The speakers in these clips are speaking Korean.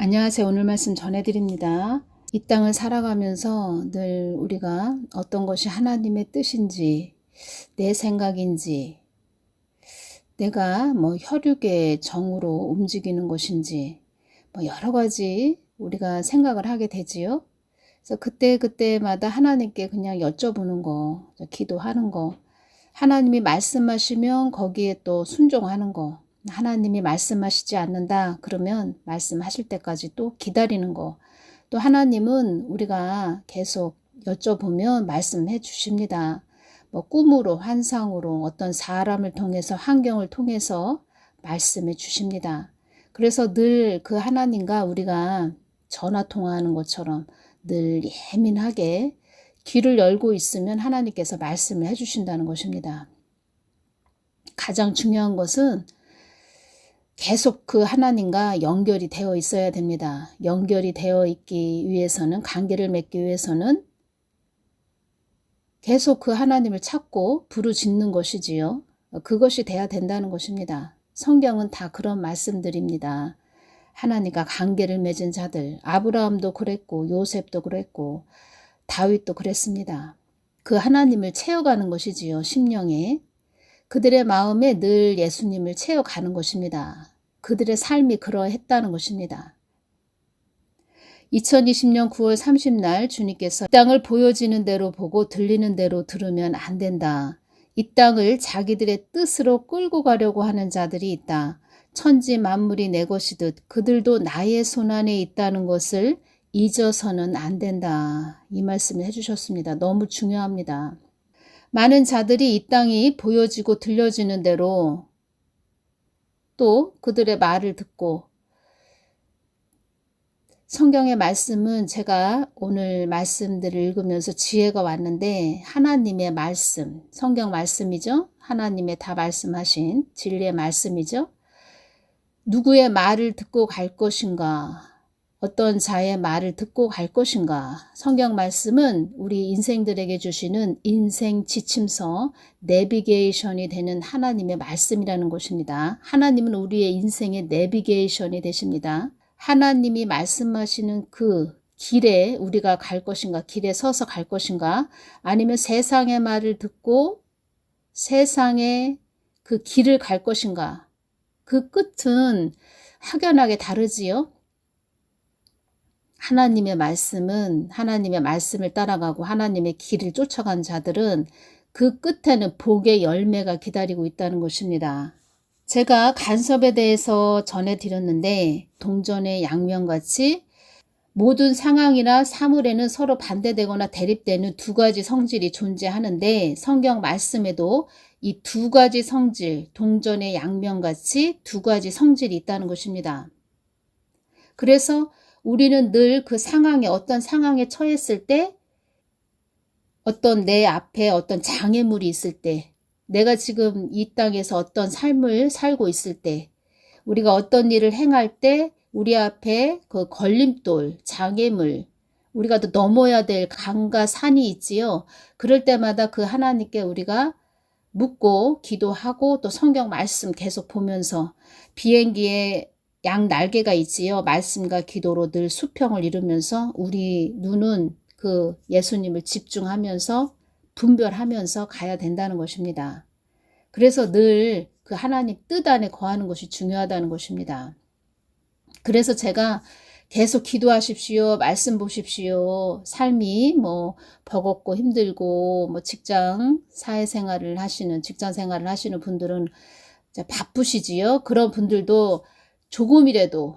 안녕하세요. 오늘 말씀 전해드립니다. 이 땅을 살아가면서 늘 우리가 어떤 것이 하나님의 뜻인지, 내 생각인지, 내가 혈육의 정으로 움직이는 것인지, 여러 가지 우리가 생각을 하게 되지요. 그래서 그때마다 하나님께 그냥 여쭤보는 거, 기도하는 거, 하나님이 말씀하시면 거기에 또 순종하는 거, 하나님이 말씀하시지 않는다 그러면 말씀하실 때까지 또 기다리는 거, 또 하나님은 우리가 계속 여쭤보면 말씀해 주십니다. 꿈으로, 환상으로, 어떤 사람을 통해서, 환경을 통해서 말씀해 주십니다. 그래서 늘 그 하나님과 우리가 전화 통화하는 것처럼 늘 예민하게 귀를 열고 있으면 하나님께서 말씀을 해주신다는 것입니다. 가장 중요한 것은 계속 그 하나님과 연결이 되어 있어야 됩니다. 연결이 되어 있기 위해서는, 관계를 맺기 위해서는 계속 그 하나님을 찾고 부르짖는 것이지요. 그것이 돼야 된다는 것입니다. 성경은 다 그런 말씀들입니다. 하나님과 관계를 맺은 자들, 아브라함도 그랬고 요셉도 그랬고 다윗도 그랬습니다. 그 하나님을 채워가는 것이지요. 심령에. 그들의 마음에 늘 예수님을 채워가는 것입니다. 그들의 삶이 그러했다는 것입니다. 2020년 9월 30날 주님께서 이 땅을 보여지는 대로 보고 들리는 대로 들으면 안 된다. 이 땅을 자기들의 뜻으로 끌고 가려고 하는 자들이 있다. 천지 만물이 내 것이듯 그들도 나의 손안에 있다는 것을 잊어서는 안 된다. 이 말씀을 해주셨습니다. 너무 중요합니다. 많은 자들이 이 땅이 보여지고 들려지는 대로 또 그들의 말을 듣고, 성경의 말씀은 제가 오늘 말씀들을 읽으면서 지혜가 왔는데 하나님의 말씀, 성경 말씀이죠. 하나님의 다 말씀하신 진리의 말씀이죠. 누구의 말을 듣고 갈 것인가? 어떤 자의 말을 듣고 갈 것인가? 성경 말씀은 우리 인생들에게 주시는 인생 지침서, 내비게이션이 되는 하나님의 말씀이라는 것입니다. 하나님은 우리의 인생의 내비게이션이 되십니다. 하나님이 말씀하시는 그 길에 우리가 갈 것인가, 길에 서서 갈 것인가, 아니면 세상의 말을 듣고 세상의 그 길을 갈 것인가. 그 끝은 확연하게 다르지요. 하나님의 말씀은, 하나님의 말씀을 따라가고 하나님의 길을 쫓아간 자들은 그 끝에는 복의 열매가 기다리고 있다는 것입니다. 제가 간섭에 대해서 전해드렸는데 동전의 양면같이 모든 상황이나 사물에는 서로 반대되거나 대립되는 두 가지 성질이 존재하는데 성경 말씀에도 이 두 가지 성질, 동전의 양면같이 두 가지 성질이 있다는 것입니다. 그래서 우리는 늘 그 상황에, 어떤 상황에 처했을 때, 어떤 내 앞에 어떤 장애물이 있을 때, 내가 지금 이 땅에서 어떤 삶을 살고 있을 때, 우리가 어떤 일을 행할 때 우리 앞에 그 걸림돌, 장애물, 우리가 또 넘어야 될 강과 산이 있지요. 그럴 때마다 그 하나님께 우리가 묻고 기도하고 또 성경 말씀 계속 보면서, 비행기에 양 날개가 있지요. 말씀과 기도로 늘 수평을 이루면서 우리 눈은 그 예수님을 집중하면서 분별하면서 가야 된다는 것입니다. 그래서 늘 그 하나님 뜻 안에 거하는 것이 중요하다는 것입니다. 그래서 제가 계속 기도하십시오. 말씀 보십시오. 삶이 버겁고 힘들고 직장 사회생활을 하시는, 직장 생활을 하시는 분들은 바쁘시지요. 그런 분들도 조금이라도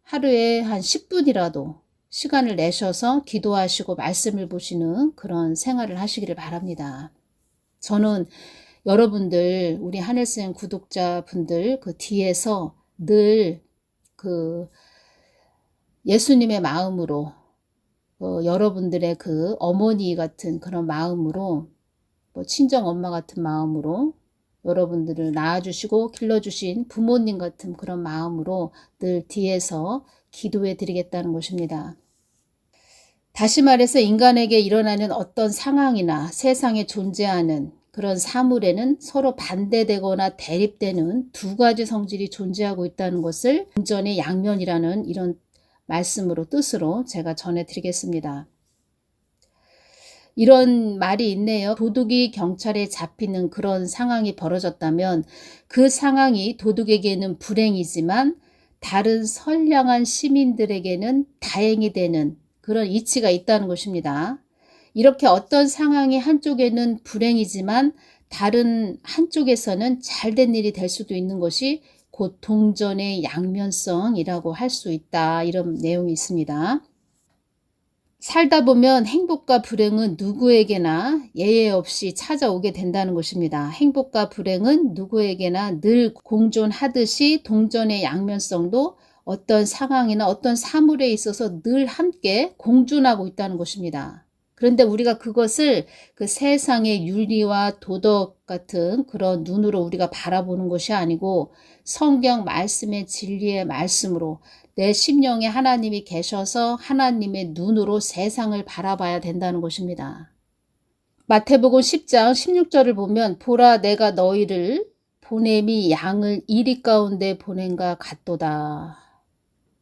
하루에 한 10분이라도 시간을 내셔서 기도하시고 말씀을 보시는 그런 생활을 하시기를 바랍니다. 저는 여러분들, 우리 하늘쌤 구독자분들 그 뒤에서 늘 그 예수님의 마음으로, 여러분들의 그 어머니 같은 그런 마음으로, 친정 엄마 같은 마음으로, 여러분들을 낳아주시고 길러주신 부모님 같은 그런 마음으로 늘 뒤에서 기도해 드리겠다는 것입니다. 다시 말해서 인간에게 일어나는 어떤 상황이나 세상에 존재하는 그런 사물에는 서로 반대되거나 대립되는 두 가지 성질이 존재하고 있다는 것을 동전의 양면이라는 이런 말씀으로 뜻으로 제가 전해드리겠습니다. 이런 말이 있네요. 도둑이 경찰에 잡히는 그런 상황이 벌어졌다면 그 상황이 도둑에게는 불행이지만 다른 선량한 시민들에게는 다행이 되는 그런 이치가 있다는 것입니다. 이렇게 어떤 상황이 한쪽에는 불행이지만 다른 한쪽에서는 잘된 일이 될 수도 있는 것이 곧 동전의 양면성이라고 할 수 있다. 이런 내용이 있습니다. 살다 보면 행복과 불행은 누구에게나 예외 없이 찾아오게 된다는 것입니다. 행복과 불행은 누구에게나 늘 공존하듯이 동전의 양면성도 어떤 상황이나 어떤 사물에 있어서 늘 함께 공존하고 있다는 것입니다. 그런데 우리가 그것을 그 세상의 윤리와 도덕 같은 그런 눈으로 우리가 바라보는 것이 아니고 성경 말씀의 진리의 말씀으로 내 심령에 하나님이 계셔서 하나님의 눈으로 세상을 바라봐야 된다는 것입니다. 마태복음 10장 16절을 보면 보라 내가 너희를 보냄이 양을 이리 가운데 보낸가 같도다.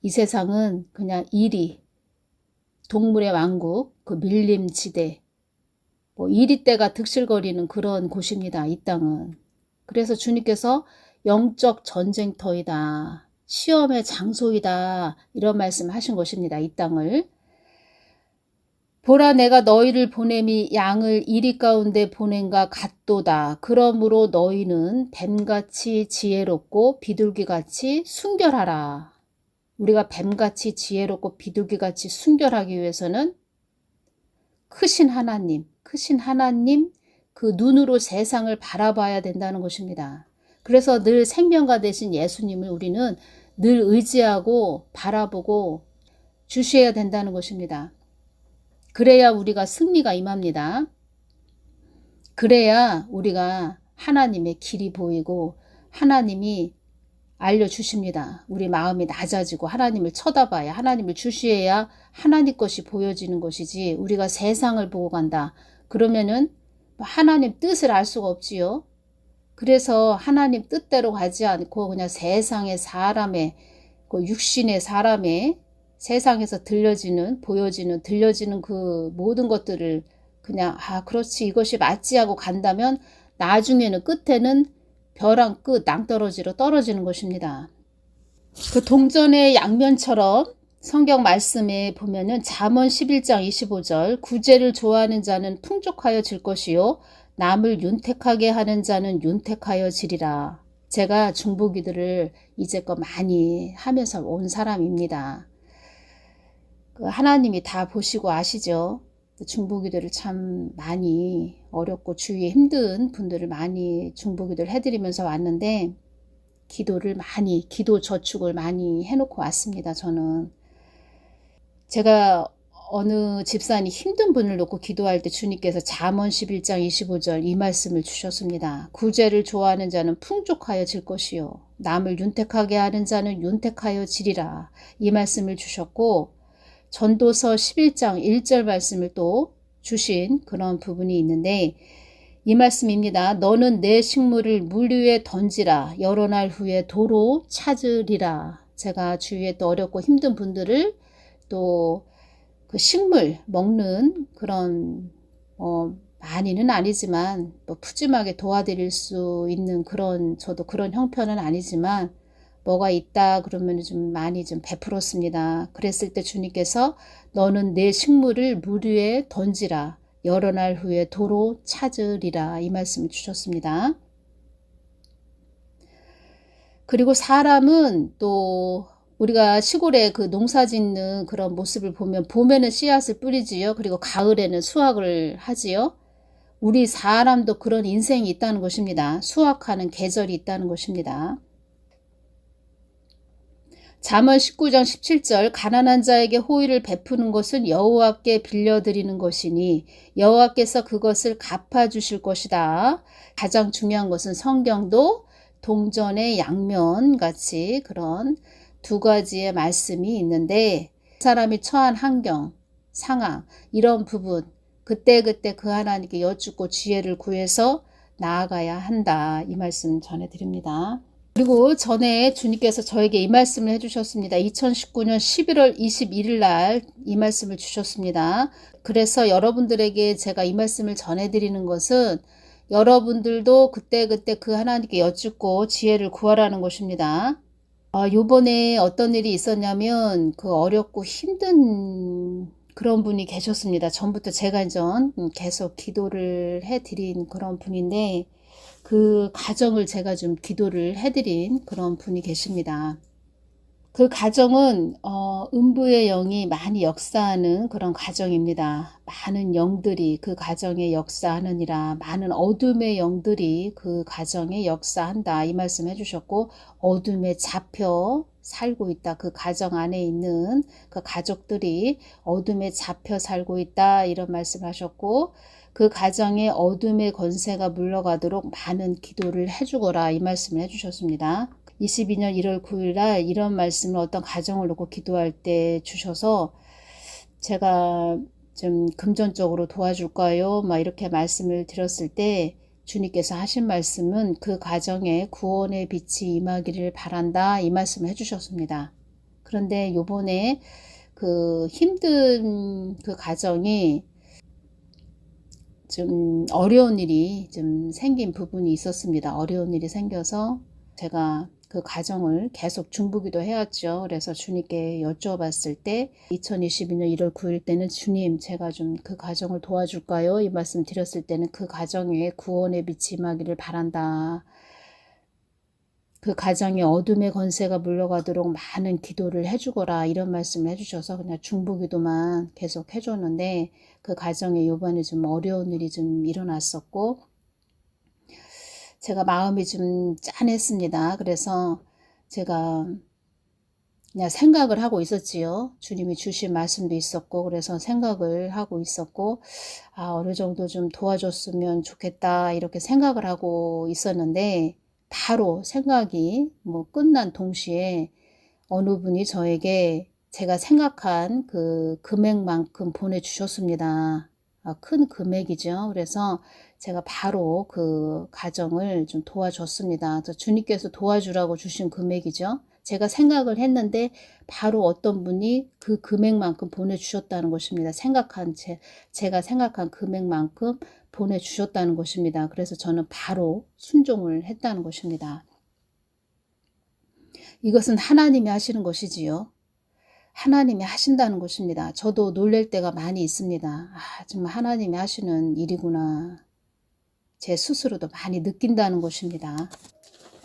이 세상은 그냥 이리 동물의 왕국, 그 밀림지대, 이리떼가 득실거리는 그런 곳입니다. 이 땅은. 그래서 주님께서 영적 전쟁터이다. 시험의 장소이다. 이런 말씀 하신 것입니다. 이 땅을. 보라 내가 너희를 보냄이 양을 이리 가운데 보낸가 같도다. 그러므로 너희는 뱀같이 지혜롭고 비둘기같이 순결하라. 우리가 뱀같이 지혜롭고 비둘기같이 순결하기 위해서는 크신 하나님 그 눈으로 세상을 바라봐야 된다는 것입니다. 그래서 늘 생명가 되신 예수님을 우리는 늘 의지하고 바라보고 주시해야 된다는 것입니다. 그래야 우리가 승리가 임합니다. 그래야 우리가 하나님의 길이 보이고 하나님이 알려주십니다. 우리 마음이 낮아지고 하나님을 쳐다봐야 하나님을 주시해야 하나님 것이 보여지는 것이지 우리가 세상을 보고 간다. 그러면은 하나님 뜻을 알 수가 없지요. 그래서 하나님 뜻대로 가지 않고 그냥 세상의 사람의 육신의 사람의 세상에서 보여지는 들려지는 그 모든 것들을 그냥 그렇지 이것이 맞지 하고 간다면 나중에는 끝에는 벼랑 끝 낭떠러지로 떨어지는 것입니다. 그 동전의 양면처럼 성경 말씀에 보면은 잠언 11장 25절 구제를 좋아하는 자는 풍족하여질 것이요 남을 윤택하게 하는 자는 윤택하여지리라. 제가 중보기도를 이제껏 많이 하면서 온 사람입니다. 하나님이 다 보시고 아시죠? 중보기도를 참 많이 어렵고 주위에 힘든 분들을 많이 중보기도를 해드리면서 왔는데 기도 저축을 많이 해놓고 왔습니다. 저는 제가 어느 집사님 힘든 분을 놓고 기도할 때 주님께서 잠언 11장 25절 이 말씀을 주셨습니다. 구제를 좋아하는 자는 풍족하여질 것이요 남을 윤택하게 하는 자는 윤택하여지리라. 이 말씀을 주셨고 전도서 11장 1절 말씀을 또 주신 그런 부분이 있는데 이 말씀입니다. 너는 내 식물을 물 위에 던지라. 여러 날 후에 도로 찾으리라. 제가 주위에 또 어렵고 힘든 분들을 또 그 식물 먹는 그런 많이는 아니지만 푸짐하게 도와드릴 수 있는 그런 저도 그런 형편은 아니지만 뭐가 있다 그러면 좀 많이 좀 베풀었습니다. 그랬을 때 주님께서 너는 내 식물을 물 위에 던지라. 여러 날 후에 도로 찾으리라. 이 말씀을 주셨습니다. 그리고 사람은 또 우리가 시골에 그 농사 짓는 그런 모습을 보면 봄에는 씨앗을 뿌리지요. 그리고 가을에는 수확을 하지요. 우리 사람도 그런 인생이 있다는 것입니다. 수확하는 계절이 있다는 것입니다. 잠언 19장 17절 가난한 자에게 호의를 베푸는 것은 여호와께 빌려드리는 것이니 여호와께서 그것을 갚아주실 것이다. 가장 중요한 것은 성경도 동전의 양면 같이 그런 두 가지의 말씀이 있는데 사람이 처한 환경, 상황 이런 부분 그때그때 그 하나님께 여쭙고 지혜를 구해서 나아가야 한다. 이 말씀 전해드립니다. 그리고 전에 주님께서 저에게 이 말씀을 해주셨습니다. 2019년 11월 21일 날 이 말씀을 주셨습니다. 그래서 여러분들에게 제가 이 말씀을 전해드리는 것은 여러분들도 그때그때 그 하나님께 여쭙고 지혜를 구하라는 것입니다. 요번에 어떤 일이 있었냐면 그 어렵고 힘든 그런 분이 계셨습니다. 전부터 제가 계속 기도를 해드린 그런 분인데 그 가정을 제가 좀 기도를 해드린 그런 분이 계십니다. 그 가정은 음부의 영이 많이 역사하는 그런 가정입니다. 많은 영들이 그 가정에 역사하느니라. 많은 어둠의 영들이 그 가정에 역사한다. 이 말씀 해주셨고 어둠에 잡혀 살고 있다. 그 가정 안에 있는 그 가족들이 어둠에 잡혀 살고 있다. 이런 말씀 하셨고 그 가정에 어둠의 권세가 물러가도록 많은 기도를 해주거라. 이 말씀을 해주셨습니다. 22년 1월 9일 날 이런 말씀을 어떤 가정을 놓고 기도할 때 주셔서 제가 좀 금전적으로 도와줄까요? 막 이렇게 말씀을 드렸을 때 주님께서 하신 말씀은 그 가정에 구원의 빛이 임하기를 바란다. 이 말씀을 해주셨습니다. 그런데 요번에 그 힘든 그 가정이 좀 어려운 일이 좀 생긴 부분이 있었습니다. 어려운 일이 생겨서 제가 그 가정을 계속 중보기도 해왔죠. 그래서 주님께 여쭤봤을 때 2022년 1월 9일 때는 주님 제가 좀 그 가정을 도와줄까요? 이 말씀 드렸을 때는 그 가정에 구원의 빛이 임하기를 바란다. 그 가정에 어둠의 권세가 물러가도록 많은 기도를 해주거라 이런 말씀을 해주셔서 그냥 중보기도만 계속 해줬는데 그 가정에 요번에 좀 어려운 일이 좀 일어났었고 제가 마음이 좀 짠했습니다. 그래서 제가 그냥 생각을 하고 있었지요. 주님이 주신 말씀도 있었고 그래서 생각을 하고 있었고 어느 정도 좀 도와줬으면 좋겠다 이렇게 생각을 하고 있었는데 바로 생각이 끝난 동시에 어느 분이 저에게 제가 생각한 그 금액만큼 보내주셨습니다. 큰 금액이죠. 그래서 제가 바로 그 가정을 좀 도와줬습니다. 주님께서 도와주라고 주신 금액이죠. 제가 생각을 했는데 바로 어떤 분이 그 금액만큼 보내주셨다는 것입니다. 제가 생각한 금액만큼 보내주셨다는 것입니다. 그래서 저는 바로 순종을 했다는 것입니다. 이것은 하나님이 하시는 것이지요. 하나님이 하신다는 것입니다. 저도 놀랄 때가 많이 있습니다. 정말 하나님이 하시는 일이구나. 제 스스로도 많이 느낀다는 것입니다.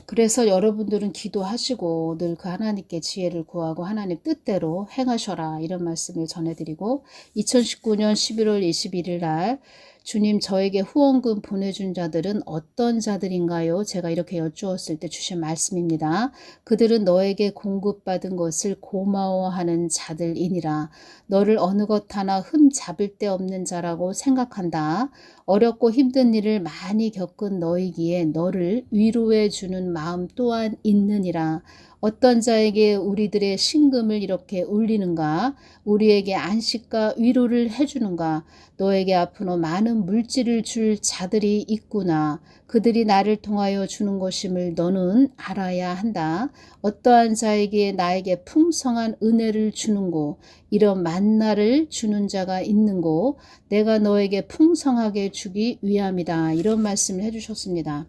그래서 여러분들은 기도하시고 늘 그 하나님께 지혜를 구하고 하나님 뜻대로 행하셔라 이런 말씀을 전해드리고 2019년 11월 21일 날 주님 저에게 후원금 보내준 자들은 어떤 자들인가요? 제가 이렇게 여쭈었을 때 주신 말씀입니다. 그들은 너에게 공급받은 것을 고마워하는 자들이니라. 너를 어느 것 하나 흠 잡을 데 없는 자라고 생각한다. 어렵고 힘든 일을 많이 겪은 너이기에 너를 위로해 주는 마음 또한 있느니라. 어떤 자에게 우리들의 신금을 이렇게 울리는가? 우리에게 안식과 위로를 해주는가? 너에게 앞으로 많은 물질을 줄 자들이 있구나. 그들이 나를 통하여 주는 것임을 너는 알아야 한다. 어떠한 자에게 나에게 풍성한 은혜를 주는고 이런 만나를 주는 자가 있는고 내가 너에게 풍성하게 주기 위함이다. 이런 말씀을 해주셨습니다.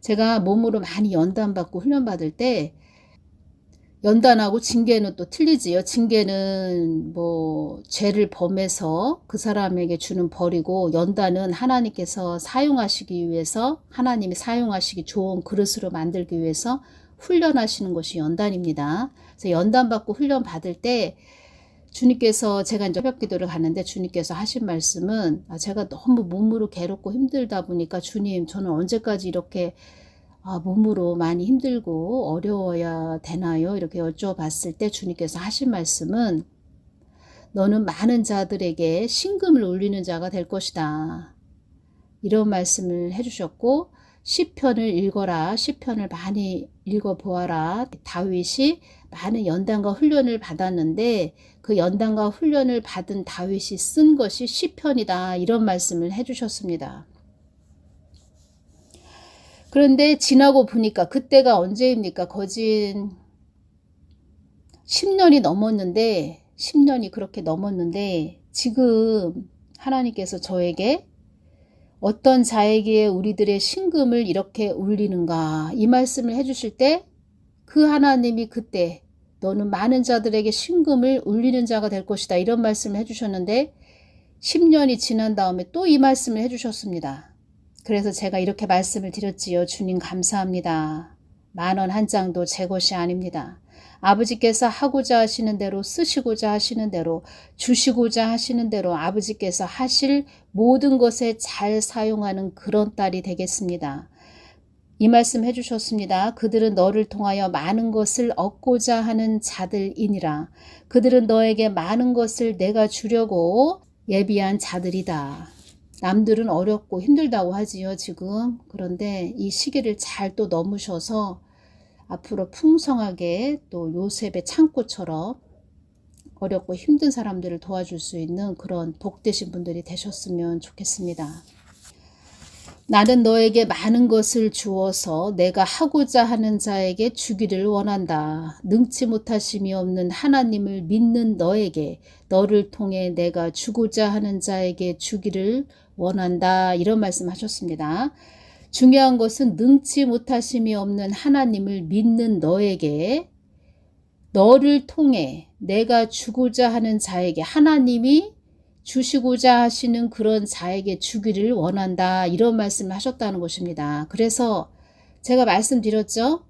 제가 몸으로 많이 연단받고 훈련받을 때 연단하고 징계는 또 틀리지요. 징계는 죄를 범해서 그 사람에게 주는 벌이고 연단은 하나님께서 사용하시기 위해서 하나님이 사용하시기 좋은 그릇으로 만들기 위해서 훈련하시는 것이 연단입니다. 그래서 연단받고 훈련받을 때 주님께서 제가 이제 새벽기도를 가는데 주님께서 하신 말씀은 제가 너무 몸으로 괴롭고 힘들다 보니까 주님 저는 언제까지 이렇게 몸으로 많이 힘들고 어려워야 되나요? 이렇게 여쭤봤을 때 주님께서 하신 말씀은 너는 많은 자들에게 신금을 울리는 자가 될 것이다. 이런 말씀을 해주셨고 시편을 읽어라. 시편을 많이 읽어보아라. 다윗이 많은 연단과 훈련을 받았는데 그 연단과 훈련을 받은 다윗이 쓴 것이 시편이다. 이런 말씀을 해주셨습니다. 그런데 지나고 보니까 그때가 언제입니까? 거진 10년이 넘었는데 10년이 그렇게 넘었는데 지금 하나님께서 저에게 어떤 자에게 우리들의 신금을 이렇게 울리는가 이 말씀을 해주실 때 그 하나님이 그때 너는 많은 자들에게 신금을 울리는 자가 될 것이다 이런 말씀을 해주셨는데 10년이 지난 다음에 또 이 말씀을 해주셨습니다. 그래서 제가 이렇게 말씀을 드렸지요. 주님 감사합니다. 10,000원 한 장도 제 것이 아닙니다. 아버지께서 하고자 하시는 대로 쓰시고자 하시는 대로 주시고자 하시는 대로 아버지께서 하실 모든 것에 잘 사용하는 그런 딸이 되겠습니다. 이 말씀 해주셨습니다. 그들은 너를 통하여 많은 것을 얻고자 하는 자들이니라. 그들은 너에게 많은 것을 내가 주려고 예비한 자들이다. 남들은 어렵고 힘들다고 하지요 지금. 그런데 이 시기를 잘 또 넘으셔서 앞으로 풍성하게 또 요셉의 창고처럼 어렵고 힘든 사람들을 도와줄 수 있는 그런 복되신 분들이 되셨으면 좋겠습니다. 나는 너에게 많은 것을 주어서 내가 하고자 하는 자에게 주기를 원한다. 능치 못하심이 없는 하나님을 믿는 너에게 너를 통해 내가 주고자 하는 자에게 주기를 원한다. 이런 말씀 하셨습니다. 중요한 것은 능치 못하심이 없는 하나님을 믿는 너에게 너를 통해 내가 주고자 하는 자에게 하나님이 주시고자 하시는 그런 자에게 주기를 원한다. 이런 말씀을 하셨다는 것입니다. 그래서 제가 말씀드렸죠.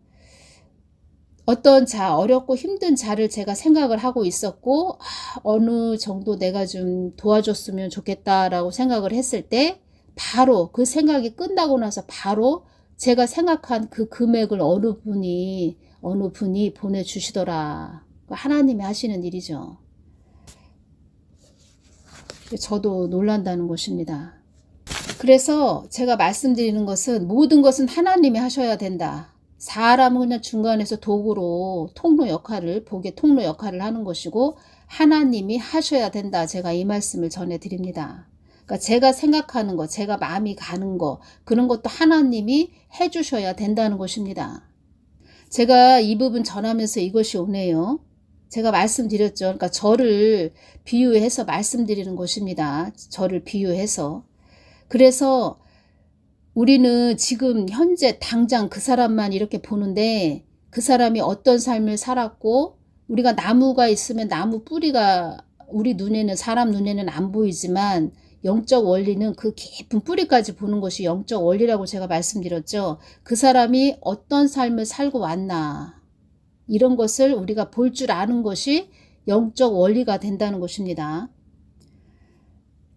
어떤 자, 어렵고 힘든 자를 제가 생각을 하고 있었고 어느 정도 내가 좀 도와줬으면 좋겠다라고 생각을 했을 때 바로 그 생각이 끝나고 나서 바로 제가 생각한 그 금액을 어느 분이 보내주시더라. 하나님이 하시는 일이죠. 저도 놀란다는 것입니다. 그래서 제가 말씀드리는 것은 모든 것은 하나님이 하셔야 된다. 사람은 그냥 중간에서 도구로 통로 역할을, 복의 통로 역할을 하는 것이고 하나님이 하셔야 된다. 제가 이 말씀을 전해드립니다. 그러니까 제가 생각하는 거, 제가 마음이 가는 거, 그런 것도 하나님이 해주셔야 된다는 것입니다. 제가 이 부분 전하면서 이것이 오네요. 제가 말씀드렸죠. 그러니까 저를 비유해서 말씀드리는 것입니다. 저를 비유해서. 그래서 우리는 지금 현재 당장 그 사람만 이렇게 보는데 그 사람이 어떤 삶을 살았고 우리가 나무가 있으면 나무 뿌리가 우리 눈에는 사람 눈에는 안 보이지만 영적 원리는 그 깊은 뿌리까지 보는 것이 영적 원리라고 제가 말씀드렸죠. 그 사람이 어떤 삶을 살고 왔나 이런 것을 우리가 볼 줄 아는 것이 영적 원리가 된다는 것입니다.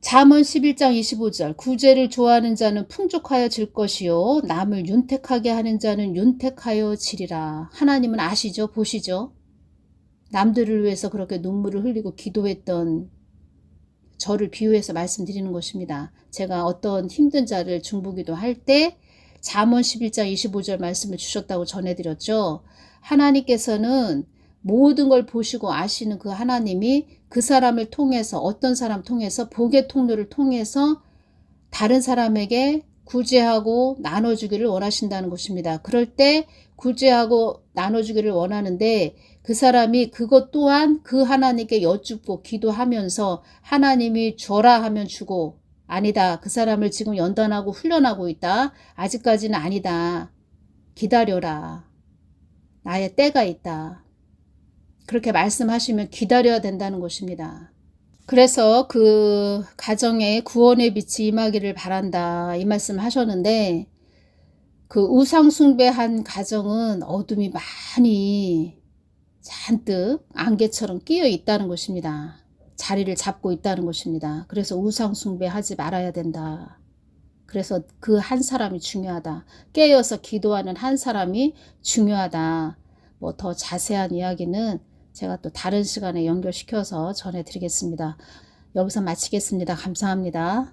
잠언 11장 25절 구제를 좋아하는 자는 풍족하여질 것이요 남을 윤택하게 하는 자는 윤택하여지리라. 하나님은 아시죠? 보시죠? 남들을 위해서 그렇게 눈물을 흘리고 기도했던 저를 비유해서 말씀드리는 것입니다. 제가 어떤 힘든 자를 중보기도 할 때 잠언 11장 25절 말씀을 주셨다고 전해드렸죠. 하나님께서는 모든 걸 보시고 아시는 그 하나님이 그 사람을 통해서 어떤 사람 통해서 복의 통로를 통해서 다른 사람에게 구제하고 나눠주기를 원하신다는 것입니다. 그럴 때 구제하고 나눠주기를 원하는데 그 사람이 그것 또한 그 하나님께 여쭙고 기도하면서 하나님이 줘라 하면 주고 아니다. 그 사람을 지금 연단하고 훈련하고 있다. 아직까지는 아니다. 기다려라. 나의 때가 있다. 그렇게 말씀하시면 기다려야 된다는 것입니다. 그래서 그 가정에 구원의 빛이 임하기를 바란다. 이 말씀을 하셨는데 그 우상 숭배한 가정은 어둠이 많이 잔뜩 안개처럼 끼어 있다는 것입니다. 자리를 잡고 있다는 것입니다. 그래서 우상 숭배하지 말아야 된다. 그래서 그 한 사람이 중요하다. 깨어서 기도하는 한 사람이 중요하다. 뭐 더 자세한 이야기는 제가 또 다른 시간에 연결시켜서 전해드리겠습니다. 여기서 마치겠습니다. 감사합니다.